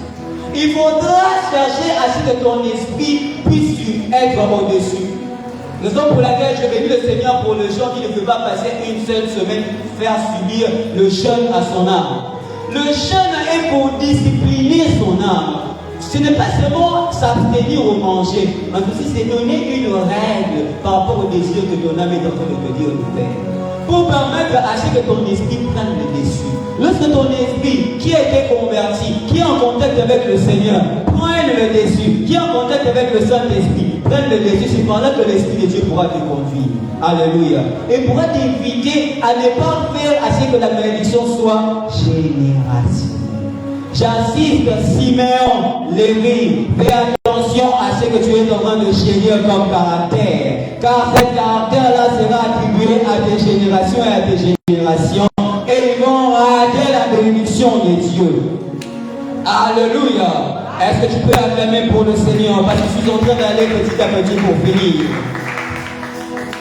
Il faudra chercher à ce que ton esprit puisse être au-dessus. Raison pour laquelle je bénis le Seigneur pour les gens qui ne peuvent pas passer une seule semaine faire subir le jeûne à son âme. Le jeûne est pour discipliner son âme. Ce n'est pas seulement s'abstenir ou manger, mais aussi c'est donner une règle par rapport au désir que ton âme est en train de te dire de faire. Pour permettre à ce que ton esprit prenne le dessus. Lorsque ton esprit, qui a été converti, qui est en contact avec le Seigneur, prenne le dessus, qui est en contact avec le Saint-Esprit, prenne le dessus, c'est par là que l'Esprit de Dieu pourra te conduire. Alléluia. Et pourra t'inviter à ne pas faire à ce que la malédiction soit générationnelle. J'insiste, Siméon, Lévi, fais attention à ce que tu es en train de chérir comme caractère. Car ce caractère-là sera attribué à tes générations et à tes générations. Et ils vont rater la bénédiction de Dieu. Alléluia. Est-ce que tu peux acclamer pour le Seigneur? Parce que je suis en train d'aller petit à petit pour finir.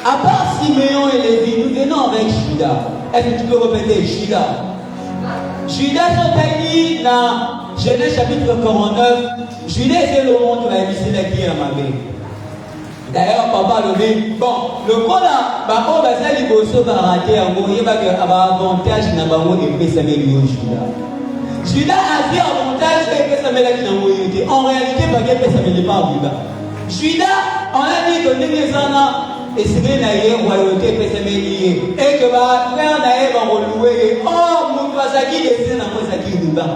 À part Siméon et Lévi, nous venons avec Judas. Est-ce que tu peux répéter Judas? Judas dit dans Genèse chapitre 49, Judas c'est le monde qui va éviter la guerre à ma vie. D'ailleurs, papa le dit, bon, le coup là, on va faire les bosses, va rater un mot, il va avoir avantage dans le monde et ça met Judas. Judas a dit avantage et ça met la qui en réalité, ça met pas Judas. Judas, on a dit que les gens et c'est que la royauté peut se mêler et que ma frère n'a pas reloué. Oh, mon Pasaki descend dans mon sac de bain.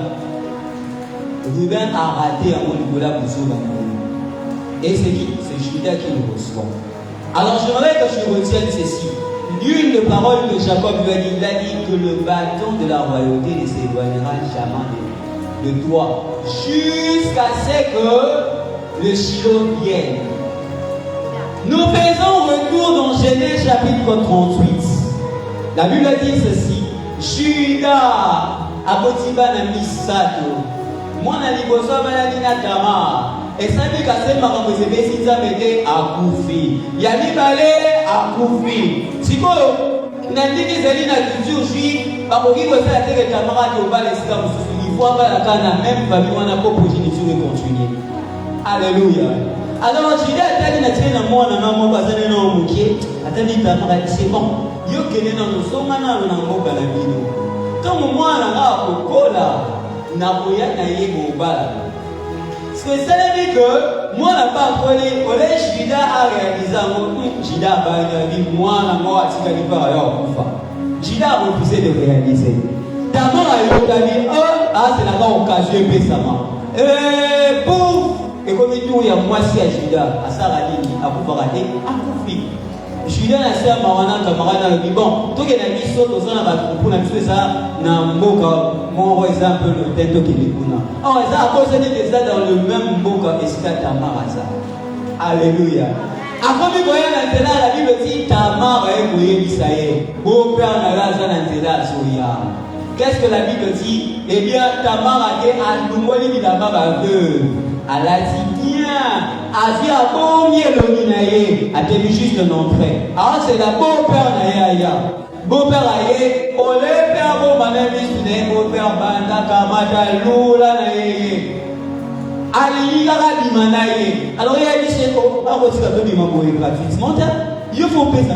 Ruben a raté un mot de la boussole. Et c'est qui? C'est Judas qui le reçoit. Alors j'aimerais que je retienne ceci. L'une des paroles que Jacob lui a dit, il a dit que le bâton de la royauté ne s'éloignera jamais de toi jusqu'à ce que le Shiloh vienne. Nous faisons retour dans Genèse chapitre 38. La Bible dit ceci. Judas abotiba na misato. Mwana liboso balani na Tamar. Esabi kasema makambo ezebesi nzambe akufi. Ya mibale akufi. Sikoyo nandiki ezali na toujours bakoki kosala teke Tamar ati obala esika mosusu. Il faut abalaka na même famille wana po progéniture continuer. Alléluia. Alors Judas a dit na tena mwana na moko azali na omukie atandi Tamar c'est bon yo kene na nosonga na mboka na bino comme mwana nga kokola na koya na ye bobala c'est ça veut dire que mwana pas collé collège Judas a réalisé Judas ba dit mwana mo atikali pa ya kufa. Judas a refusé de réaliser. Tamar a yokani c'est la occasion pesama pouf. Et comme il dit, il y a moitié à Judas, à Saradini, à Koufarate, à Koufi. Judas n'a pas de marana, camarade, dit bon, tout ce qui est dit, saute au sein de la troupe, on fait ça, dans Mboka, mon exemple, le tête qui est là. Alors, ça, à cause de ça, dans le même Mboka, et c'est Tamar. Alléluia. Après, il voyait la Bible dit, Tamar est mouillé d'Israël. Beau-père n'a pas d'Antela, Soya. Qu'est-ce que la Bible dit? Eh bien, Tamar a dit, à nous, il dit là-bas, elle a dit bien, a dit à combien le minaye a tenu juste l'entrée. Alors c'est la beau-père naïa. Beau-père aïe, on les père beau manémis, beau-père banda kamata lula naïe. Ali yara dimanaye. Alors il a dit c'est quoi? Ah vous savez du mambo gratuitement. Il faut payer ça.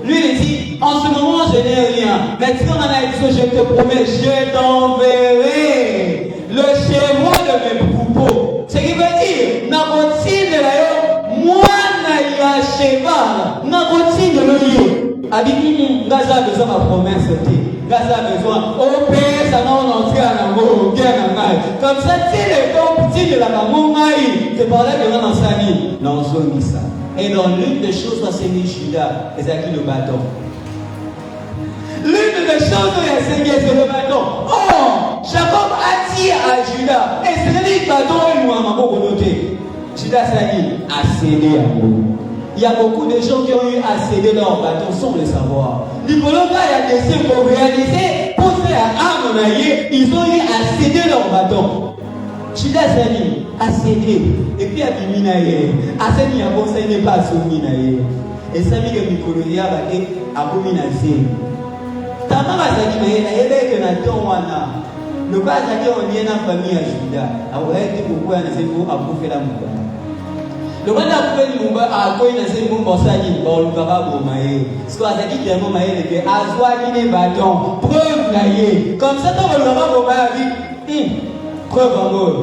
Lui il dit en ce moment je n'ai rien. Mais si on en a dit je te promets, je t'enverrai le schéma de mes troupeaux. Ce qui veut dire, na continue là, moi na ya cheval, na continue le Abiki, Gaza besoin ma promesse, Gaza besoin, au pays, ça n'a pas à l'amour, bien à mal. Comme ça, si les gens petits de la maman, c'est par là que l'on enseigne, non, on ça. Et dans l'une des choses, c'est Judas, et c'est qui le bâton. L'une des choses qu'il a enseigné, c'est le bâton. Oh, Jacob a dit à Judas, et c'est le bâton et moi, ma volonté. Judas a dit, a cédé à moi. Il y a beaucoup de gens qui ont eu à céder leur bâton sans le savoir. L'Ipolonga a décidé pour réaliser, pour faire un monaïe, ils ont eu à céder leur bâton. Judas a dit, à céder. Et puis Depuis à Biminaye, à ce qu'il y a bon, ça n'est pas Sominaye. Et ça dit que Mikoloria va être à Bominazé. Tamara Zaki Maye, il y avait que Nathan Wana. Le bas Zaki, on y a une famille à Juda. Alors, elle était beaucoup à Nazébo à bouffer la mouba. Le roi n'a pas eu Mouba à quoi il a fait mon bonsani, bon, le papa Bomaye. Ce qu'on a dit qu'il y a un Maye, il était à Zouagine bâton, preuve naïe. Comme ça, dans le papa Bomaye a dit, preuve en mot.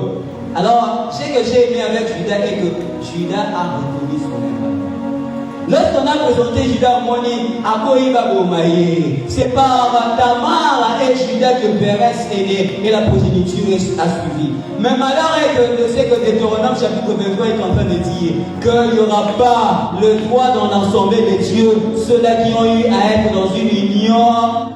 Alors, ce que j'ai aimé avec Judas est que Judas a reconnu son erreur. Lorsqu'on a présenté Judas au Moni, à quoi il va Bomaye, c'est par Tamar et Judas que Pérez est né et la progéniture a suivi. Mais malheur est que ce que Deutéronome chapitre 23 est en train de dire qu'il n'y aura pas le droit dans l'ensemble des dieux, ceux-là qui ont eu à être dans une union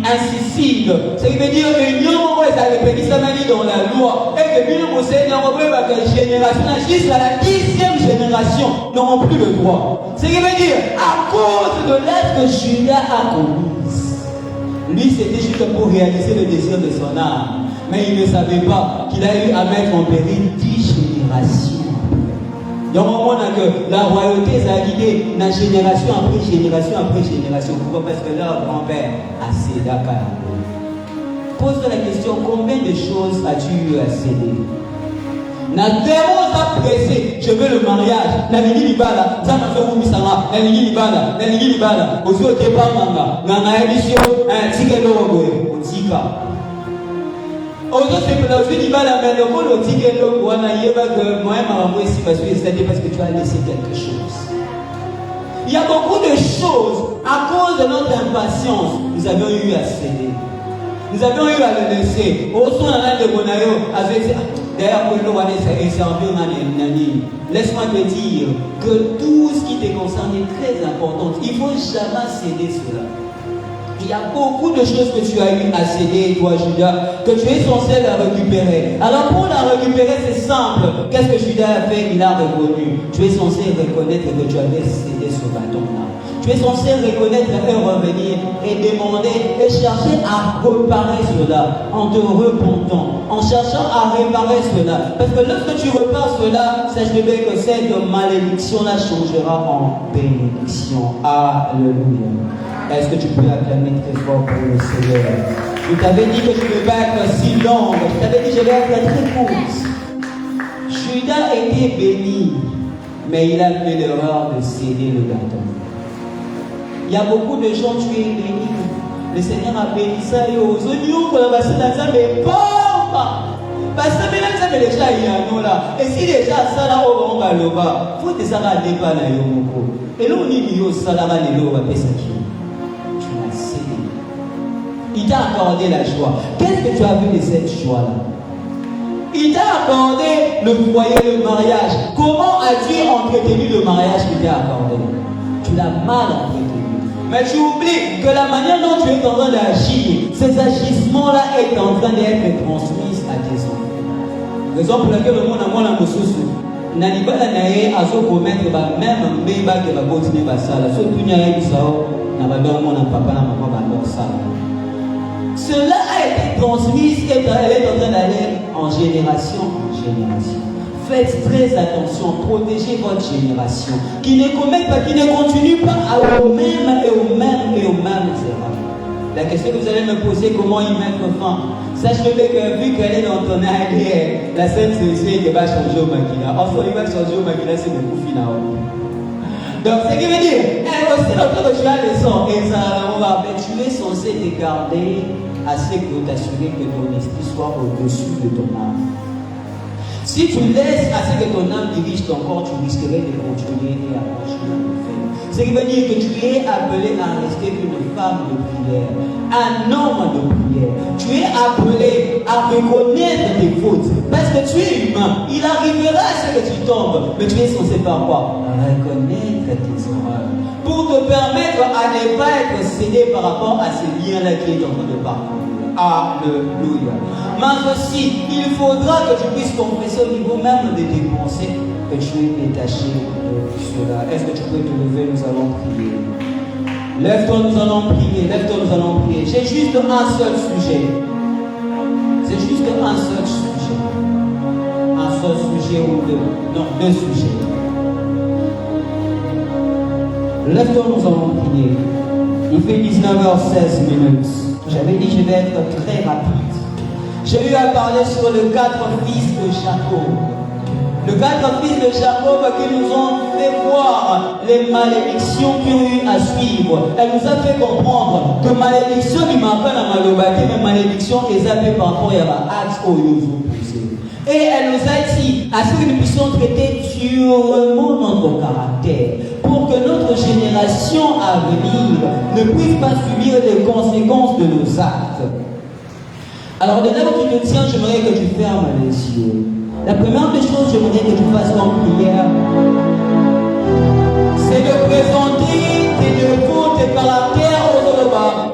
incisive. Ce qui veut dire union, ça répète ça m'a dit dans la loi. Et que bien au Seigneur, on peut que génération, jusqu'à la 10e génération, n'auront plus le droit. Ce qui veut dire, à cause de l'être que Judas a commise, lui c'était juste pour réaliser le désir de son âme. Mais il ne savait pas qu'il a eu à mettre en péril 10 générations. Il y a un moment que la royauté a guidé la génération après génération après génération. Pourquoi? Parce que leur grand-père a cédé à Canaan. Pose-toi la question, combien de choses as-tu eu à céder? Natero a pressé, je veux le mariage. Nalingi libala, ça m'a fait vous misanga. Nalingi libala. Aussi au départ nanga, nanga émission, ticket logo, otika. Aujourd'hui, c'est pour la vie du mal à mettre le rôle au ticket logo, on a eu que moi, ma maman ici, parce que tu as laissé quelque chose. Il y a beaucoup de choses, à cause de notre impatience, nous avions eu à céder. Nous avions eu à le laisser. Au son de Bonayo, d'ailleurs, laisse-moi te dire que tout ce qui te concerne est très important. Il ne faut jamais céder cela. Il y a beaucoup de choses que tu as eu à céder, toi, Judas, que tu es censé la récupérer. Alors, pour la récupérer, c'est simple. Qu'est-ce que Judas a fait? Il a reconnu. Tu es censé reconnaître que tu avais cédé ce bâton-là. Tu es censé reconnaître et revenir et demander et chercher à réparer cela en te repentant, en cherchant à réparer cela. Parce que lorsque tu répares cela, sache bien que cette malédiction-là changera en bénédiction. Alléluia. Est-ce que tu peux acclamer très fort pour le Seigneur? Je t'avais dit que je ne vais pas être si longue. Je t'avais dit que je vais être très courte. Judas était béni, mais il a fait l'erreur de céder le gâteau. Il y a beaucoup de gens, tu es béni. Le Seigneur a béni ça et aux oignons pour la basse dans mais pas. Parce que maintenant, ça fait déjà il y a nous là. Et si déjà ça là, on va le bas, il faut que ça va pas là. Et là, on dit que ça là, on va payer ça qui. Il t'a accordé la joie. Qu'est-ce que tu as vu de cette joie-là? Il t'a accordé le foyer, le mariage. Comment as-tu entretenu le mariage qu'il t'a accordé? Tu l'as mal entretenu. Mais tu oublies que la manière dont tu es en train d'agir, ces agissements-là est en train d'être transmis à tes enfants. Raison pour laquelle le monde a moins la ressource. Nanibala nae azo commettre même mbeba que va continuer à ça. La seule punya est ça. Na ba don mon papa na maman ba leur ça. Cela a été transmis et elle est en train d'aller en génération en génération. Faites très attention, protégez votre génération. Qui ne commet pas, qui ne continue pas aux mêmes erreurs. La question que vous allez me poser, comment y mettre fin? Sache-le que vu qu'elle est dans ton âge, la Sainte Cécile va changer au maquillage. Enfin, il va changer au maquillage, c'est beaucoup final. Donc, ce qui veut dire, elle aussi, lorsque tu as le sang, et ça, tu es censé te garder assez pour t'assurer que ton esprit soit au-dessus de ton âme. Si tu laisses assez que ton âme dirige ton corps, tu risquerais de continuer et à continuer à le faire. Ce qui veut dire que tu es appelé à rester une femme de prière, un homme de prière. Tu es appelé à reconnaître tes fautes. Parce que tu es humain. Il arrivera à ce que tu tombes. Mais tu es censé faire quoi? Reconnaître tes erreurs. Pour te permettre à ne pas être cédé par rapport à ces liens-là qui est en train de parcourir. Alléluia. Mais aussi, il faudra que tu puisses confesser au niveau même de tes pensées que tu es détaché de cela. Est-ce que tu peux te lever? Nous allons prier. Lève-toi, nous allons prier. Lève-toi, nous allons prier. J'ai juste un seul sujet. C'est juste un seul sujet. Un seul sujet ou deux sujets. Lève-toi, nous allons prier. Il fait 19h16 minutes. J'avais dit je vais être très rapide. J'ai eu à parler sur les 4 fils de Jacob. Les 4 fils de Jacob qui nous ont fait voir les malédictions qui ont eu à suivre. Elle nous a fait comprendre que malédiction ne m'a pas la malobati, mais malédiction est appelée par rapport à l'acte au Youzou. Et elle nous a dit à ce que nous puissions traiter durement notre caractère pour que notre génération à venir ne puisse pas subir les conséquences de nos actes. Alors, de là où tu te tiens, j'aimerais que tu fermes les yeux. La première des choses, j'aimerais que tu fasses comme prière, c'est de présenter tes défauts, tes caractères aux autres.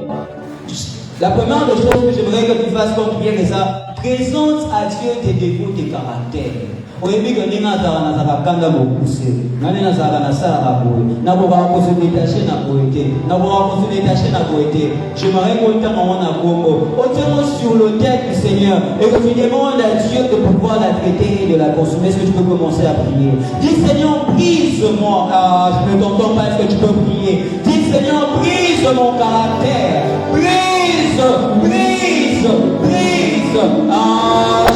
La première des choses que j'aimerais que tu fasses comme prière, c'est ça. Présente à Dieu tes défauts, tes caractères. Au début, quand tu as kanda bokuse, nani nazala na sala na boye, na boka ko se détacher na boete, na boka ko se détacher na boete. J'aimerais qu'on t'amène à Congo. Ôte-moi sur l'autel du Seigneur et que tu demandes à Dieu de pouvoir la traiter et de la consommer. Est-ce que tu peux commencer à prier? Dis Seigneur, brise-moi. Je ne t'entends pas. Est-ce que tu peux prier? Dis Seigneur, brise mon caractère. Brise, brise, brise. Je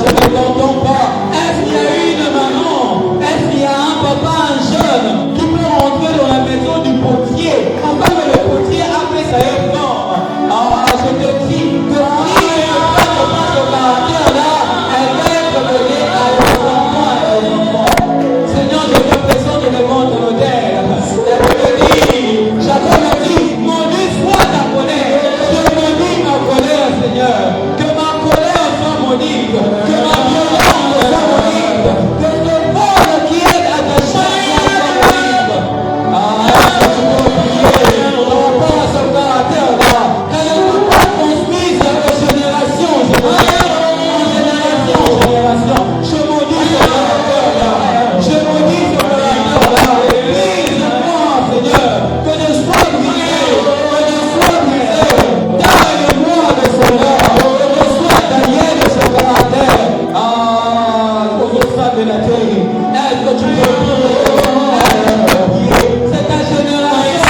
ne t'entends pas. Est-ce qu'il y a une maman? Est-ce qu'il y a un papa, un jeune qui peut rentrer dans la maison du potier? Enfin, le potier a fait sa effort. Je te dis que si je prends ce caractère-là, elle va être donnée à vos enfants et aux enfants. Seigneur, je te présente devant ton autel. Elle te dit, Jacob me dit, mon Dieu soit ta colère. Je me dis ma colère, Seigneur. Que ma colère soit maudite. Que ma violence soit maudite. Que ce vol qui est attaché soit maudite. Est-ce que tu peux prier par rapport à ce caractère-là? Elle ne peut pas transmise de génération en génération. Je maudis ce caractère-là. Je maudis ce caractère-là. Brise-moi, Seigneur. Que je sois brisé. Que je sois brisé. Taille-moi de cela. Que je sois taillé de ce caractère. De la terre. Est-ce que tu peux prier? C'est ta génération.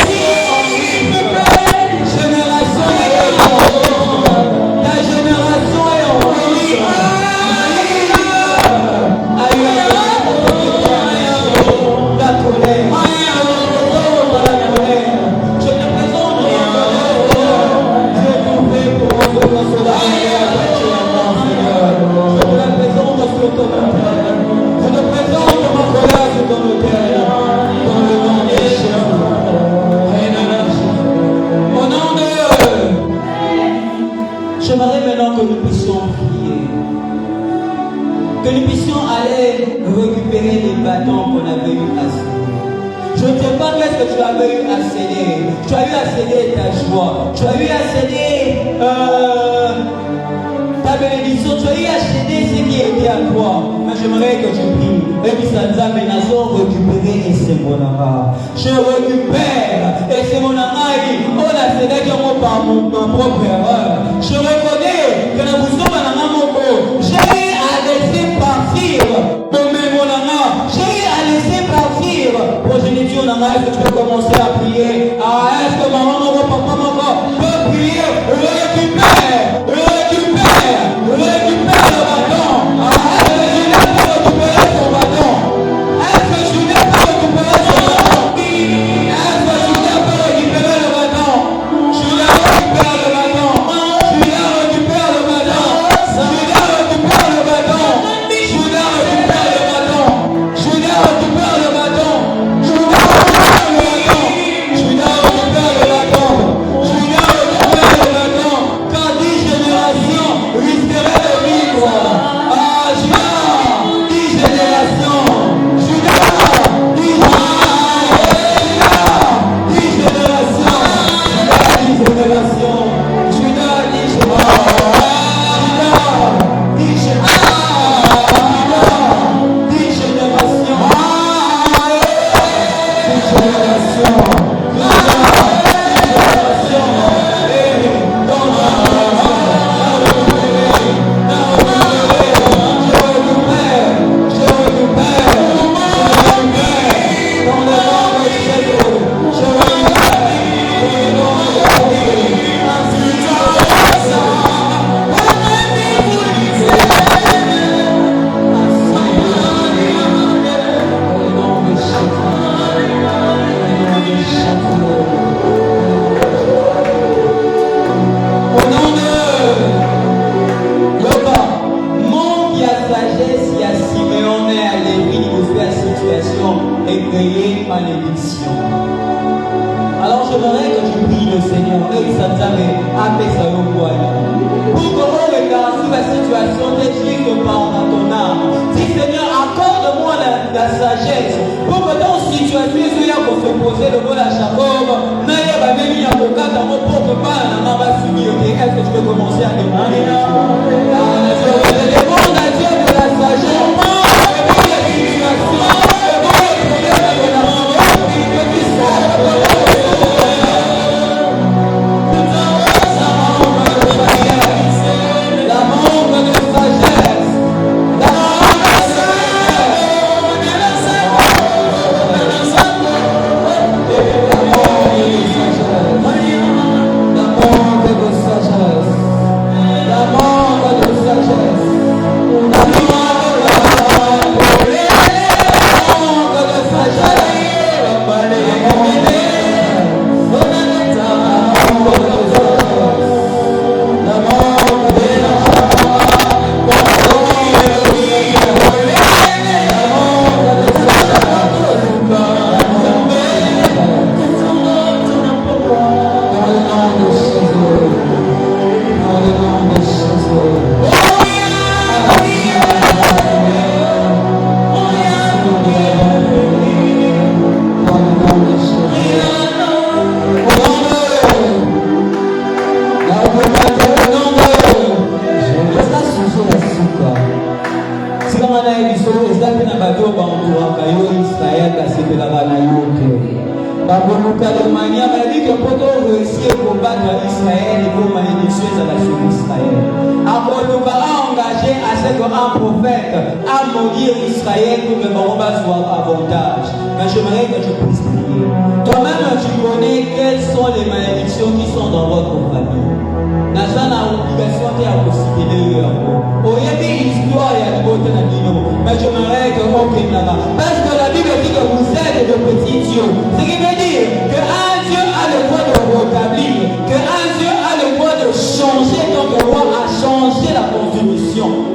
Génération est en route. Ta génération est en route. La colère. Je te présente Dieu tout fait pour recevoir cela. Je te la présente sur ton autel. Je te présente ma colère sur ton autel. Dans le nom de Jésus. Au nom de j'aimerais maintenant que nous puissions prier. Que nous puissions aller récupérer les bâtons qu'on avait eu à céder. Je ne sais pas qu'est-ce que tu avais eu à céder. Tu as eu à céder ta joie. Tu as eu à céder ta bénédiction. Tu as eu à céder ce qui était à toi. Mais j'aimerais que tu pries. Et puis ça nous a récupéré et c'est mon art. Je récupère et c'est mon art. On a cédé par ma propre erreur. Je reconnais que la boussole j'ai eu à laisser partir mon art. J'ai eu à laisser partir. Progéniture nana, est-ce que tu peux commencer à prier? Est-ce que maman, papa, maman peut prier? Récupère le bâton. Est-ce que je n'ai pas récupéré son bâton? Est-ce que je n'ai pas récupéré son bâton? Est-ce que je n'ai pas récupéré le bâton? Je l'ai récupéré le bâton. Je déposé le vol à Jacob, n'ayez pas mis à mon cas dans mon propre pas, n'a pas suivi. Est-ce que je peux commencer à demander? Je demande à Dieu de la sagesse.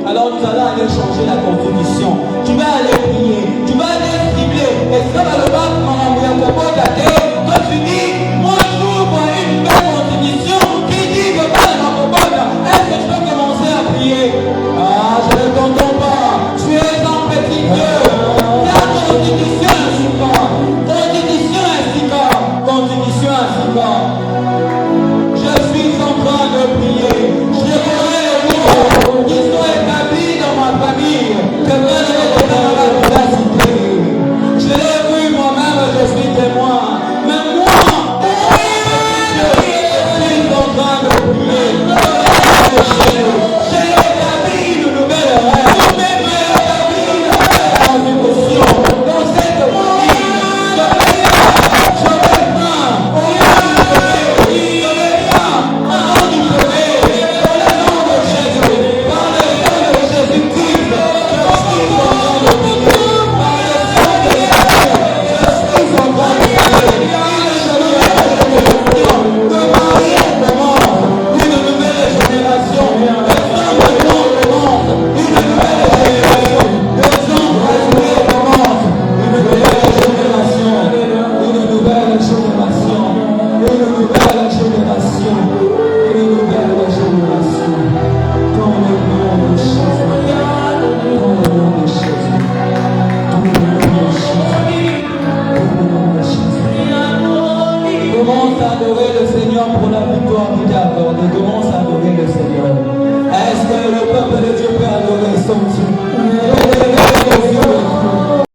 Alors nous allons aller changer la constitution. Tu vas aller prier, tu vas aller cibler. Et ça va